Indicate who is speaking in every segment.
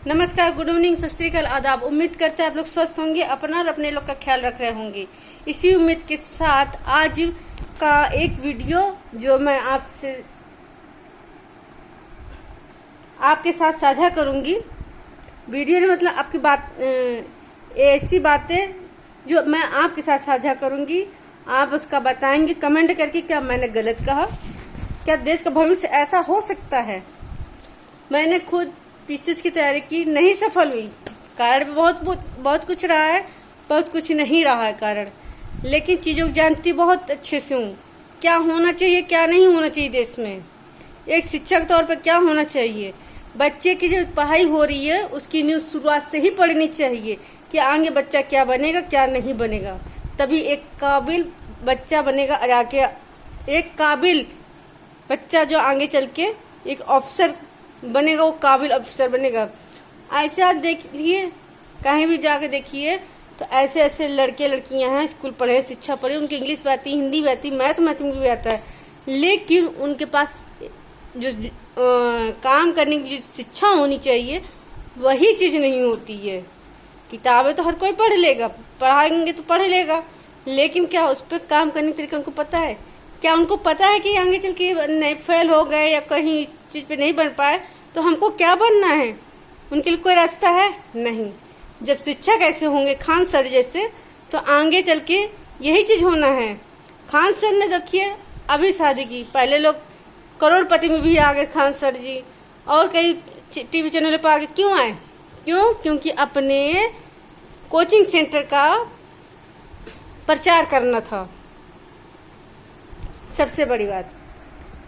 Speaker 1: नमस्कार, good evening, सत श्री अकाल, आदाब। उम्मीद करते हैं आप लोग स्वस्थ होंगे, अपना और अपने लोग का ख्याल रख रहे होंगे। इसी उम्मीद के साथ आज का एक वीडियो जो मैं आपके साथ साझा करूंगी। वीडियो में मतलब आपकी बात ऐसी बातें जो मैं आपके साथ साझा करूंगी, आप उसका बताएंगे कमेंट करके क्या मैंने गलत कहा, क्या देश का भविष्य ऐसा हो सकता है। मैंने खुद पीसीएस की तैयारी की, नहीं सफल हुई। कारण बहुत कुछ रहा है, बहुत कुछ नहीं रहा है कारण, लेकिन चीज़ों को जानती बहुत अच्छे से हूँ। क्या होना चाहिए, क्या नहीं होना चाहिए देश में, एक शिक्षक तौर पर क्या होना चाहिए। बच्चे की जो पढ़ाई हो रही है उसकी न्यूज़ शुरुआत से ही पढ़नी चाहिए कि आगे बच्चा क्या बनेगा क्या नहीं बनेगा, तभी एक काबिल बच्चा बनेगा। आगे एक काबिल बच्चा जो आगे चल के एक ऑफिसर बनेगा, वो काबिल अफसर बनेगा। ऐसे आप देखिए, कहीं भी जाके देखिए तो ऐसे ऐसे लड़के लड़कियां हैं, स्कूल पढ़े, शिक्षा पढ़े, उनकी इंग्लिश भी आती, हिंदी भी आती, मैथमेटिक्स भी आता है, लेकिन उनके पास जो काम करने की जो शिक्षा होनी चाहिए वही चीज़ नहीं होती है। किताबें तो हर कोई पढ़ लेगा, पढ़ाएंगे तो पढ़ लेगा, लेकिन क्या उस पर काम करने का तरीका उनको पता है? क्या उनको पता है कि आगे चल के नहीं फेल हो गए या कहीं इस चीज़ पे नहीं बन पाए तो हमको क्या बनना है? उनके लिए कोई रास्ता है? नहीं। जब शिक्षक ऐसे होंगे खान सर जैसे, तो आगे चल के यही चीज़ होना है। खान सर ने देखिए अभी शादी की, पहले लोग करोड़पति में भी आ गए खान सर जी, और कई टीवी चैनल पर आ गए। क्यों आए? क्योंकि अपने कोचिंग सेंटर का प्रचार करना था। सबसे बड़ी बात,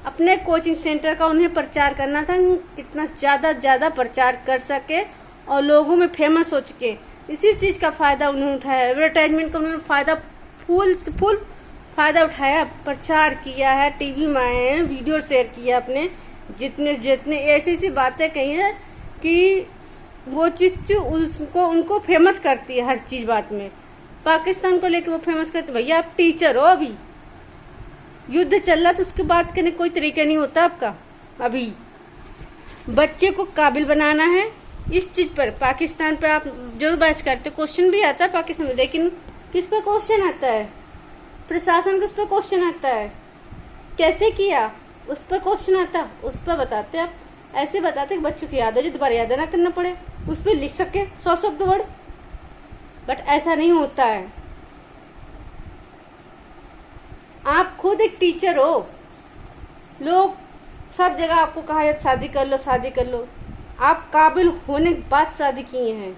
Speaker 1: अपने कोचिंग सेंटर का उन्हें प्रचार करना था, कितना ज़्यादा प्रचार कर सके और लोगों में फेमस हो चुके। इसी चीज़ का फ़ायदा उन्होंने उठाया, एडवर्टाइजमेंट का उन्होंने फ़ायदा फुल फ़ायदा उठाया, प्रचार किया है, टीवी में आए हैं, वीडियो शेयर किया अपने, जितने ऐसी बातें कही हैं कि वो चीज़ उसको उनको फेमस करती है हर चीज़ बात में। पाकिस्तान को लेकर वो फेमस करते, भैया आप टीचर हो, अभी युद्ध चल रहा तो उसके बात करने कोई तरीका नहीं होता आपका। अभी बच्चे को काबिल बनाना है, इस चीज़ पर पाकिस्तान पर आप जरूर बहस करते। क्वेश्चन भी आता है पाकिस्तान में, लेकिन किस पर क्वेश्चन आता है? प्रशासन किस पर क्वेश्चन आता है, कैसे किया उस पर क्वेश्चन आता, उस पर बताते आप, ऐसे बताते कि बच्चों की याद है जो दोबारा याद ना करना पड़े, उस पर लिख सके 100 शब्द वर्ड, बट ऐसा नहीं होता है। आप खुद एक टीचर हो, लोग सब जगह आपको कहा जाता शादी कर लो शादी कर लो, आप काबिल होने के बाद शादी किए हैं।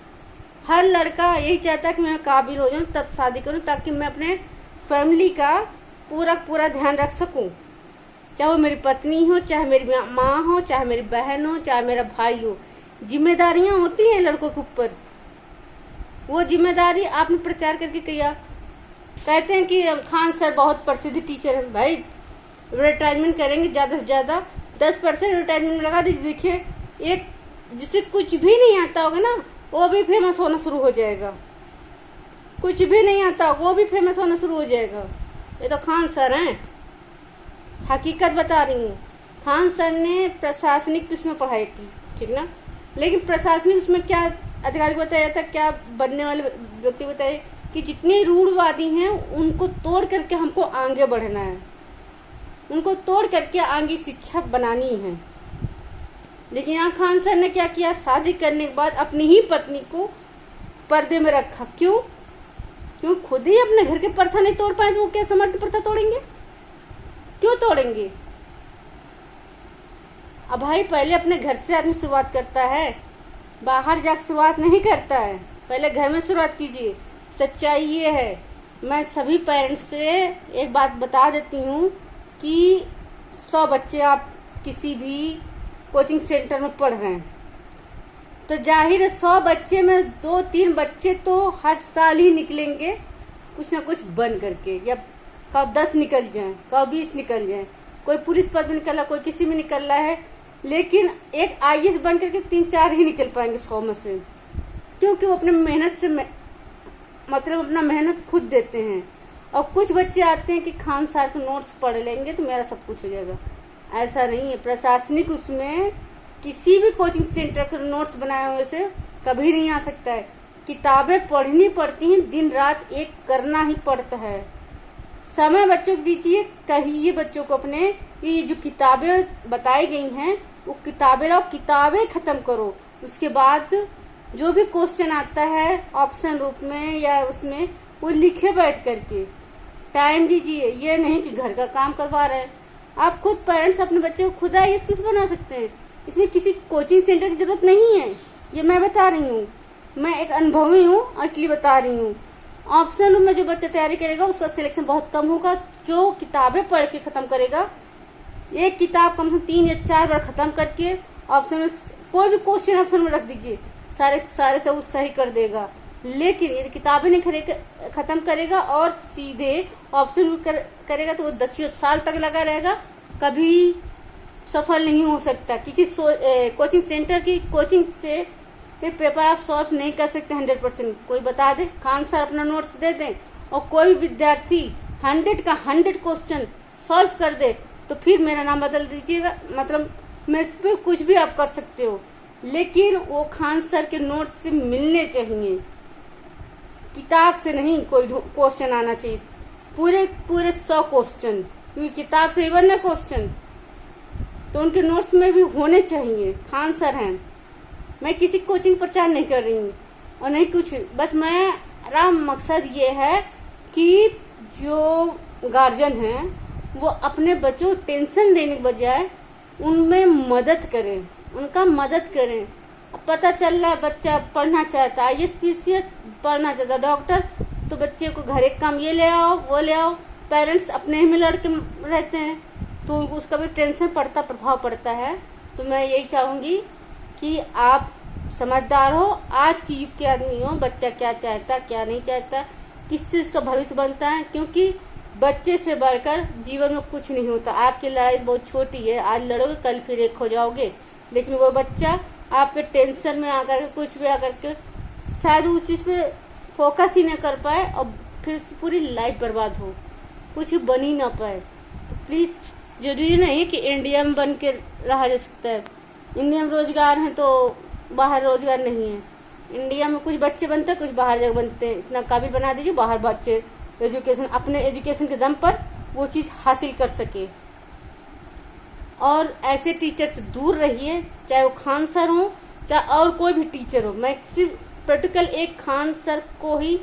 Speaker 1: हर लड़का यही चाहता है कि मैं काबिल हो जाऊं तब शादी करूं, ताकि मैं अपने फैमिली का पूरा ध्यान रख सकूं, चाहे वो मेरी पत्नी हो, चाहे मेरी माँ हो, चाहे मेरी बहन हो, चाहे मेरा भाई हो। जिम्मेदारियां होती हैं लड़कों के ऊपर, वो जिम्मेदारी आपने प्रचार करके किया। कहते हैं कि खान सर बहुत प्रसिद्ध टीचर है, भाई एडवर्टाइजमेंट करेंगे ज़्यादा से ज़्यादा 10% एडवर्टाइजमेंट लगा दीजिए। देखिए एक जिसे कुछ भी नहीं आता होगा ना, वो भी फेमस होना शुरू हो जाएगा। कुछ भी नहीं आता वो भी फेमस होना शुरू हो जाएगा। ये तो खान सर हैं, हकीकत बता रही हूँ। खान सर ने प्रशासनिक उसमें पढ़ाई की, ठीक ना, लेकिन प्रशासनिक उसमें क्या अधिकारी बताया था, क्या बनने वाले व्यक्ति बताए कि जितने रूढ़वादी हैं उनको तोड़ करके हमको आगे बढ़ना है, उनको तोड़ करके आगे शिक्षा बनानी है। लेकिन यहाँ खान सर ने क्या किया, शादी करने के बाद अपनी ही पत्नी को पर्दे में रखा। क्यों? खुद ही अपने घर के प्रथा नहीं तोड़ पाए तो वो क्या समाज की प्रथा तोड़ेंगे? क्यों तोड़ेंगे? अब भाई पहले अपने घर से आदमी शुरुआत करता है, बाहर जाकर शुरुआत नहीं करता है, पहले घर में शुरुआत कीजिए। सच्चाई ये है, मैं सभी पेरेंट्स से एक बात बता देती हूँ कि 100 बच्चे आप किसी भी कोचिंग सेंटर में पढ़ रहे हैं तो जाहिर है 100 बच्चे में 2-3 बच्चे तो हर साल ही निकलेंगे कुछ ना कुछ बन करके, या कब 10 निकल जाएं, कब 20 निकल जाएं, कोई पुलिस पद में निकल रहा, कोई किसी में निकल रहा है, लेकिन एक आईएएस बन करके 3-4 ही निकल पाएंगे 100 में से, क्योंकि वो अपने मेहनत से मतलब अपना मेहनत खुद देते हैं। और कुछ बच्चे आते हैं कि खान सर के नोट्स पढ़ लेंगे तो मेरा सब कुछ हो जाएगा, ऐसा नहीं है। प्रशासनिक उसमें किसी भी कोचिंग सेंटर के नोट्स बनाए हुए से कभी नहीं आ सकता है। किताबें पढ़नी पड़ती हैं, दिन रात एक करना ही पड़ता है। समय बच्चों को दीजिए, कहिए बच्चों को अपने ये जो किताबें बताई गई हैं वो किताबें लाओ, किताबें खत्म करो। उसके बाद जो भी क्वेश्चन आता है ऑप्शन रूप में या उसमें, वो लिखे बैठ करके। टाइम दीजिए, ये नहीं कि घर का काम करवा रहे हैं। आप खुद पेरेंट्स अपने बच्चे को खुद आई एस बना सकते हैं। इसमें किसी कोचिंग सेंटर की जरूरत नहीं है, ये मैं बता रही हूँ। मैं एक अनुभवी हूँ इसलिए बता रही हूँ। ऑप्शन में जो बच्चा तैयारी करेगा उसका सिलेक्शन बहुत कम होगा। जो किताबें पढ़ के खत्म करेगा, एक किताब कम से कम 3 या 4 बार खत्म करके ऑप्शन में कोई भी क्वेश्चन ऑप्शन में रख दीजिए, सारे सब सही कर देगा। लेकिन यदि किताबें नहीं खत्म करेगा और सीधे ऑप्शन करेगा तो वो 10 साल तक लगा रहेगा, कभी सफल नहीं हो सकता। किसी कोचिंग सेंटर की कोचिंग से पेपर आप सॉल्व नहीं कर सकते 100%। कोई बता दे, खान सर अपना नोट्स दे दें और कोई भी विद्यार्थी 100 का 100 क्वेश्चन सॉल्व कर दे तो फिर मेरा नाम बदल दीजिएगा। मतलब मैं इस पर कुछ भी आप कर सकते हो, लेकिन वो खान सर के नोट्स से मिलने चाहिए, किताब से नहीं। कोई क्वेश्चन आना चाहिए पूरे 100 क्वेश्चन, क्योंकि किताब से ही बनना क्वेश्चन तो उनके नोट्स में भी होने चाहिए। खान सर हैं। मैं किसी कोचिंग प्रचार नहीं कर रही हूँ और नहीं कुछ, बस मेरा मकसद ये है कि जो गार्जियन हैं वो अपने बच्चों को टेंशन देने के बजाय उनमें मदद करें, उनका मदद करें। अब पता चल रहा है बच्चा पढ़ना चाहता है, IAS पढ़ना चाहता है, डॉक्टर, तो बच्चे को घर एक काम ये ले आओ वो ले आओ। पेरेंट्स अपने ही में लड़के रहते हैं तो उसका भी टेंशन पड़ता, प्रभाव पड़ता है। तो मैं यही चाहूँगी कि आप समझदार हो, आज की युग के आदमी हो, बच्चा क्या चाहता क्या नहीं चाहता, किससे इसका भविष्य बनता है। क्योंकि बच्चे से बढ़कर जीवन में कुछ नहीं होता। आपकी लड़ाई बहुत छोटी है, आज लड़ोगे कल फिर एक हो जाओगे, लेकिन वो बच्चा आपके टेंशन में आकर के कुछ भी आकर के शायद उस चीज़ पे फोकस ही ना कर पाए और फिर पूरी लाइफ बर्बाद हो, कुछ बन ही ना पाए। तो प्लीज़, जरूरी नहीं कि इंडिया में बन के रहा जा सकता है। इंडिया में रोजगार है तो बाहर रोजगार नहीं है। इंडिया में कुछ बच्चे बनते हैं, कुछ बाहर जगह बनते हैं। इतना काबिल बना दीजिए बाहर बच्चे एजुकेशन, अपने एजुकेशन के दम पर वो चीज़ हासिल कर सके। और ऐसे टीचर से दूर रहिए, चाहे वो खान सर हो चाहे और कोई भी टीचर हो। मैं सिर्फ पर्टिकुलर एक खान सर को ही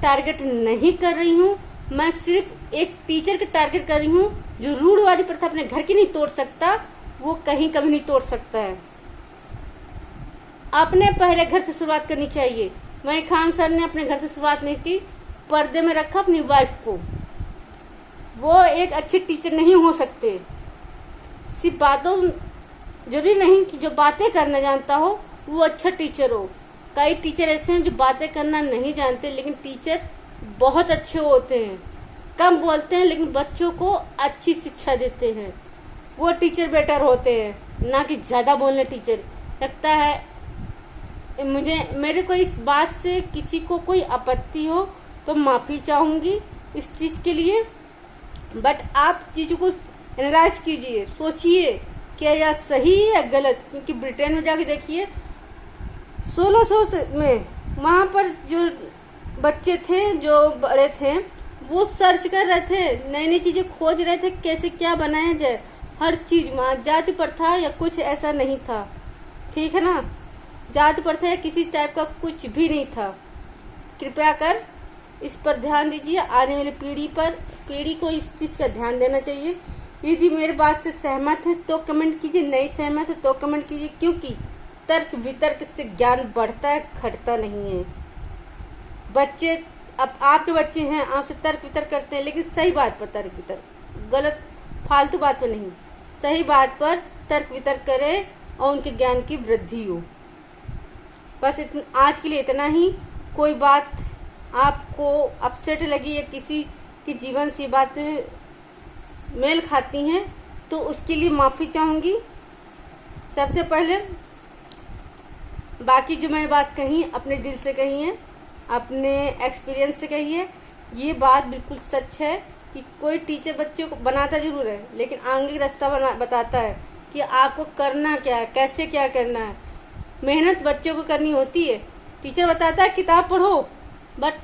Speaker 1: टारगेट नहीं कर रही हूँ, मैं सिर्फ एक टीचर के टारगेट कर रही हूँ जो रूढ़वादी प्रथा अपने घर की नहीं तोड़ सकता, वो कहीं कभी नहीं तोड़ सकता है। अपने पहले घर से शुरुआत करनी चाहिए। वहीं खान सर ने अपने घर से शुरुआत नहीं की, पर्दे में रखा अपनी वाइफ को। वो एक अच्छे टीचर नहीं हो सकते। सिर्फ बातों, जरूरी नहीं कि जो बातें करना जानता हो वो अच्छा टीचर हो। कई टीचर ऐसे हैं जो बातें करना नहीं जानते लेकिन टीचर बहुत अच्छे होते हैं, कम बोलते हैं लेकिन बच्चों को अच्छी शिक्षा देते हैं। वो टीचर बेटर होते हैं, ना कि ज़्यादा बोलने टीचर। लगता है मेरे को इस बात से किसी को कोई आपत्ति हो तो माफ़ी चाहूँगी इस चीज़ के लिए, बट आप चीज़ों को एनालाइज कीजिए, सोचिए क्या यह सही है या गलत। क्योंकि ब्रिटेन में जाके देखिए 1600 में वहाँ पर जो बच्चे थे, जो बड़े थे, वो सर्च कर रहे थे, नई नई चीज़ें खोज रहे थे, कैसे क्या बनाया जाए। हर चीज़ वहाँ जाति प्रथा या कुछ ऐसा नहीं था, ठीक है ना। जाति प्रथा या किसी टाइप का कुछ भी नहीं था। कृपया कर इस पर ध्यान दीजिए। आने वाली पीढ़ी को इस चीज़ का ध्यान देना चाहिए। यदि मेरे बात से सहमत है तो कमेंट कीजिए, नहीं सहमत है तो कमेंट कीजिए। क्योंकि तर्क वितर्क से ज्ञान बढ़ता है, घटता नहीं है। बच्चे, अब आपके बच्चे हैं, आपसे तर्क वितर्क करते हैं, लेकिन सही बात पर तर्क वितर्क, गलत फालतू बात पर नहीं, सही बात पर तर्क वितर्क करें और उनके ज्ञान की वृद्धि हो। बस आज के लिए इतना ही। कोई बात आपको अपसेट लगी या किसी की जीवन से बातें मेल खाती हैं तो उसके लिए माफ़ी चाहूँगी सबसे पहले। बाकी जो मैंने बात कही अपने दिल से कही है, अपने एक्सपीरियंस से कही है। ये बात बिल्कुल सच है कि कोई टीचर बच्चों को बनाता जरूर है लेकिन आगे रास्ता बताता है। कि आपको करना क्या है, कैसे क्या करना है। मेहनत बच्चों को करनी होती है। टीचर बताता है किताब पढ़ो, बट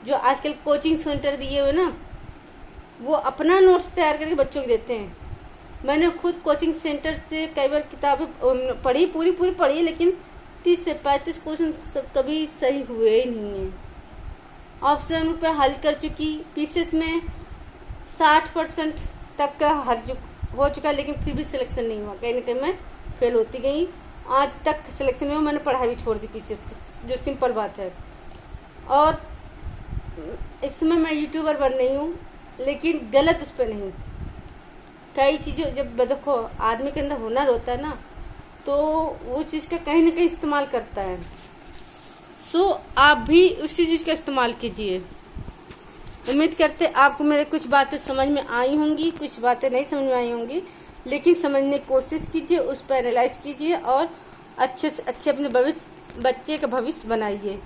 Speaker 1: जो आजकल कोचिंग सेंटर दिए हुए ना, वो अपना नोट्स तैयार करके बच्चों को देते हैं। मैंने खुद कोचिंग सेंटर से कई बार किताबें पढ़ी, पूरी पढ़ी, लेकिन 30 से 35 क्वेश्चन कभी सही हुए ही नहीं है। ऑप्शन पे हल कर चुकी, पीसेस में 60% तक का हल हो चुका, लेकिन फिर भी सिलेक्शन नहीं हुआ। कहीं ना कहीं मैं फेल होती गई। आज तक सिलेक्शन नहीं हुआ, मैंने पढ़ाई भी छोड़ दी पीसेस की, जो सिंपल बात है। और इस समय मैं यूट्यूबर बन रही हूँ, लेकिन गलत उस पर नहीं। कई चीज़ें जब देखो आदमी के अंदर हुनर होता है ना, तो वो चीज़ का कहीं ना कहीं इस्तेमाल करता है। सो आप भी उसी चीज़ का इस्तेमाल कीजिए। उम्मीद करते आपको मेरे कुछ बातें समझ में आई होंगी, कुछ बातें नहीं समझ में आई होंगी, लेकिन समझने की कोशिश कीजिए, उस पर एनालाइज कीजिए और अच्छे से अच्छे अपने बच्चे का भविष्य बनाइए।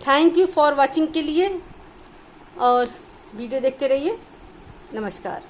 Speaker 1: थैंक यू फॉर वॉचिंग के लिए, और वीडियो देखते रहिए। नमस्कार।